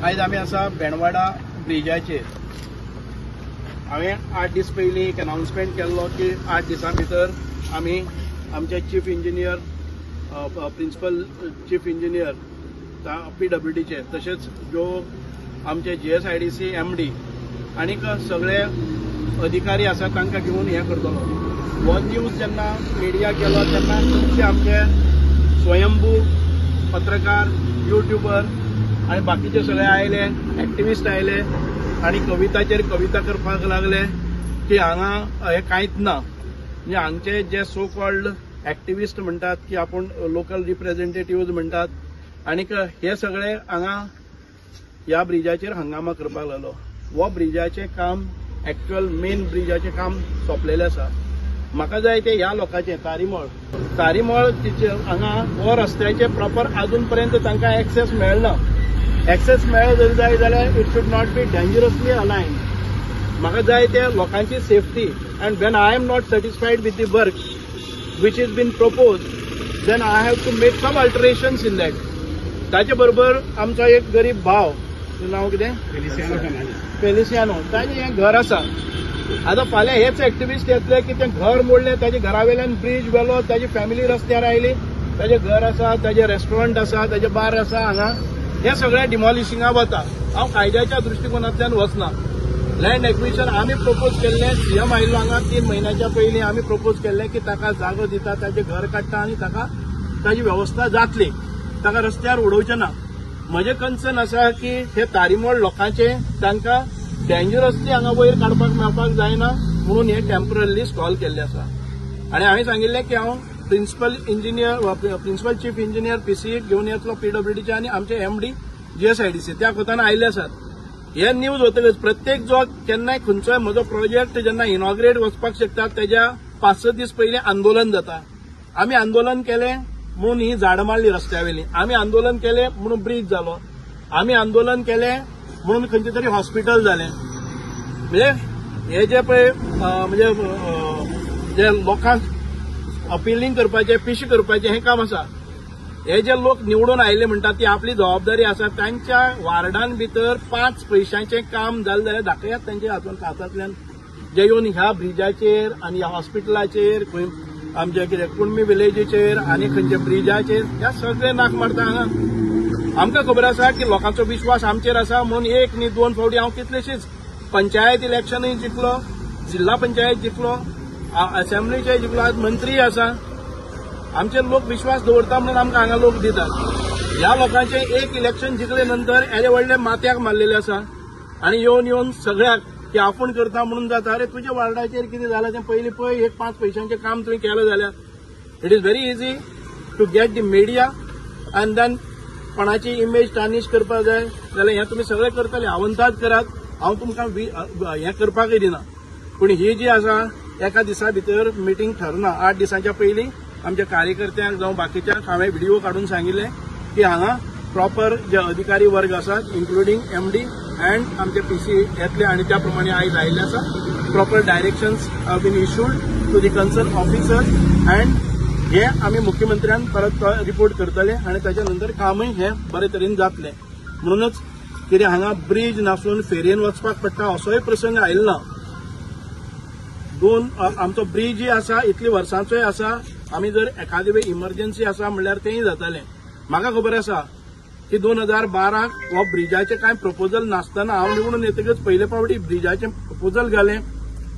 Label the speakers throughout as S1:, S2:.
S1: आज आमी आसा बेणवाडा ब्रिजाचेर। हांवें 8 दीस पयलीं एक अनाउन्समेंट केल्लो की 8 दिसां भितर आमी आमचे chief engineer, principal chief engineer PWDचे, तशेंच जो आमचे GSIDC MD आनीक सगळे अधिकारी आसा तांकां घेवन हें करतलो। हो न्यूज जेन्ना मिडिया केलो तेन्ना खुबशे आमचे स्वयंभू पत्रकार, युट्यूबर आनी बाकीचे सगळे आयले, एक्टिविस्ट आयले आनी कविताचेर कविता करपाक लागले की हांगा हें कांयच ना। म्हणजे हांगचे जे सो कॉल्ड एक्टिविस्ट म्हणटात की आपूण लोकल रिप्रेझेंटेटिव्ह म्हणटात आनीक हे सगळे हांगा ह्या ब्रिजाचेर हंगामा करपाक लागलो। हो ब्रिजाचें काम एक्चुअल मेन ब्रिजाचें काम सोंपलेलें आसा। म्हाका जाय ते ह्या लोकांचे तारीमळ हांगा हो रस्त्याचे प्रॉपर अजून पर्यंत तांकां एक्सेस मेळना। एक्सेस मेळ्ळो जरी जाय जाल्यार it should not be dangerously aligned. म्हाका जाय ते लोकांची safety and when I am not satisfied with the work which is been propose then I have to make some alterations in that. ताचे बरोबर आमचो एक गरीब भाव, नांव कितें, फेलिसियानो, ताचें हें घर आसा। आतां फाल्यां हेच एक्टिविस्ट येतले की तें घर मोडलें, ताचे घरा वयल्यान ब्रिज गेलो, ताची फॅमिली रस्त्यार आयली, ताचें घर आसा, ताचें रेस्टॉरंट आसा, ताचें बार आसा, हांगा हे सगळें डिमॉलिशिंगाक वता। हांव कायद्याच्या दृश्टिकोनांतल्यान वचना। लँड एक्विजिशन आमी प्रपोज केल्लें, CM आयिल्लो हांगा 3 म्हयन्याच्या पयलीं आमी प्रपोज केल्लें की ताका जागो दिता, ताचें घर काडटा आनी ताका ताची वेवस्था जातली, ताका रस्त्यार उडोवचें ना। म्हजें कन्सर्न आसा की हे तारीमळ लोकांचे तांकां डेंजरसली हांगा वयर काडपाक मेळपाक जायना म्हणून हे टेम्पररी स्टॉल केल्ले आसा। आनी हांवें सांगिल्लें की हांव प्रिंसिपल चीफ इंजिनियर PC घेवन येतलो PWDचे आनी आमचे MD GSIDC त्या कोताना आयिल्ले आसात। हे न्यूज वतकच प्रत्येक जो केन्नाय खंयचोय म्हजो प्रोजेक्ट जेन्ना इनॉग्रेट वचपाक शकता तेज्या 5-6 दीस पयलीं आंदोलन जाता। आमी आंदोलन केलें म्हणून ही झाडां मारली रस्त्यावेली, आमी आंदोलन केलें म्हणून ब्रिज जालो, आमी आंदोलन केलें म्हणून खंयचे तरी हॉस्पिटल जालें। म्हणजे हे जे पळय म्हणजे जे लोकांक अपिलींग करपाचें, पिशी करपाचें हें काम आसा। हे जे लोक निवडून आयिल्ले म्हणटात ती आपली जबाबदारी आसा। तांच्या वार्डान भितर 5 पयशांचें काम जालें जाल्यार दाखयात तांच्या हातांतल्यान, जे येवन ह्या ब्रिजाचेर आनी ह्या हॉस्पिटलाचेर, खंय आमच्या कितें कुणमी विलेजीचेर आनी खंयच्या ब्रिजाचेर ह्या सगळे नाक मारता हांगा। आमकां खबर आसा की लोकांचो विश्वास आमचेर आसा म्हणून 1 न्ही 2 फावटी हांव कितलेशीच पंचायत इलेक्शनूय जिखलो, जिल्हा पंचायत जिखलो, असेंब्लीचे जिखलो, आज मंत्री आसा। आमचे लोक विश्वास दवरता म्हणून आमकां हांगा लोक दितात। ह्या लोकांचे एक इलेक्शन जिखले नंतर येदे व्हडले माथ्याक मारलेले आसा आनी येवन सगळ्याक की आपूण करता म्हणून जाता। अरे तुज्या वार्डाचेर कितें जालां तें पयलीं पळय, एक 5 पयशांचें काम तुवें केलें जाल्यार it is very easy to get the media and then कोणाची इमेज टार्निश करपाक जाय जाल्यार हें तुमी सगळें करतले, आवंताच करात, हांव तुमकां हें करपाकय दिना। पूण ही जी आसा एका दिसा भितर मिटींग ठरना। 8 दिसांच्या पयलीं आमच्या कार्यकर्त्यांक जावं बाकीच्यांक हांवें व्हिडिओ काडून सांगिल्लें की हांगा प्रॉपर जे अधिकारी वर्ग आसात इन्क्लुडींग MD एंड आमचे PC येतले आनी त्या प्रमाणे आयज आयिल्ले आसा। Proper directions have been issued to the concern officers and हे आमी मुख्यमंत्र्यान परत रिपोर्ट करतले आनी ताच्या नंतर कामूय हे बरे तरेन जातलें। म्हणूनच कितें हांगा ब्रिज नासून फेरयेन वचपाक पडटा असोय प्रसंग आयिल्लो ना। आमचो ब्रिजय आसा इतली वर्सांचोय आसा। आमी जर एखादी वेळ इमर्जन्सी आसा म्हणल्यार तेंय जातालें। म्हाका खबर आसा की 2012 हो ब्रिजाचें कांय प्रपोजल नासतना हांव निवडून येतकच पयले फावटी ब्रिजाचें प्रपोजल घालें,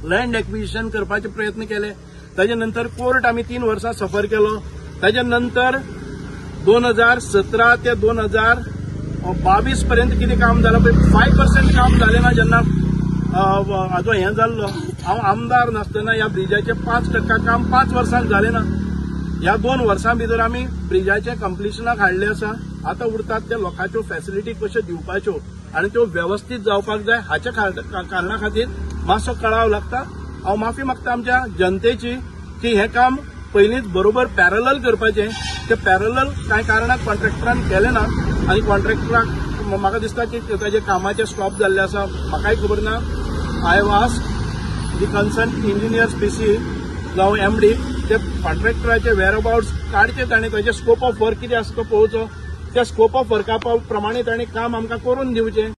S1: लँड एक्विजिशन करपाचे प्रयत्न केले, ताचे नंतर कोर्ट आमी 3 वर्सां सफर केलो। ताचे नंतर 2017 ते 2022 पर्यंत कितें काम जालां पळय, 5% काम जालें ना। जेन्ना हाजो हें जाल्लो, हांव आमदार नासतना ह्या ब्रिजाचें 5% काम 5 वर्सांक जालें ना। ह्या 2 वर्सां भितर आमी ब्रिजाचें कंप्लिशनाक हाडलें आसा। आतां उरतात त्या लोकांच्यो फॅसिलिटी कश्यो दिवपाच्यो आनी त्यो वेवस्थीत जावपाक जाय हाच्या कारणां खातीर मातसो कळाव लागता। हांव माफी मागता आमच्या जनतेची की हें काम पयलींच बरोबर पॅरलल करपाचें। तें पॅरलल कांय कारणाक कॉन्ट्रॅक्टरान केलें ना आनी कॉन्ट्रॅक्टराक म्हाका दिसता की ताचे कामाचें स्टॉप जाल्लें आसा, म्हाकाय खबर ना। I have asked the concern engineers PC जावं MD ते कॉन्ट्रॅक्टराचे वेअरअबाउट्स काडचे, ताणें ताचे स्कोप ऑफ वर्क कितें आसा तो पळोवचो। त्या स्कोप ऑफ वर्का प्रमाणे ताणें काम आमकां करून दिवचें.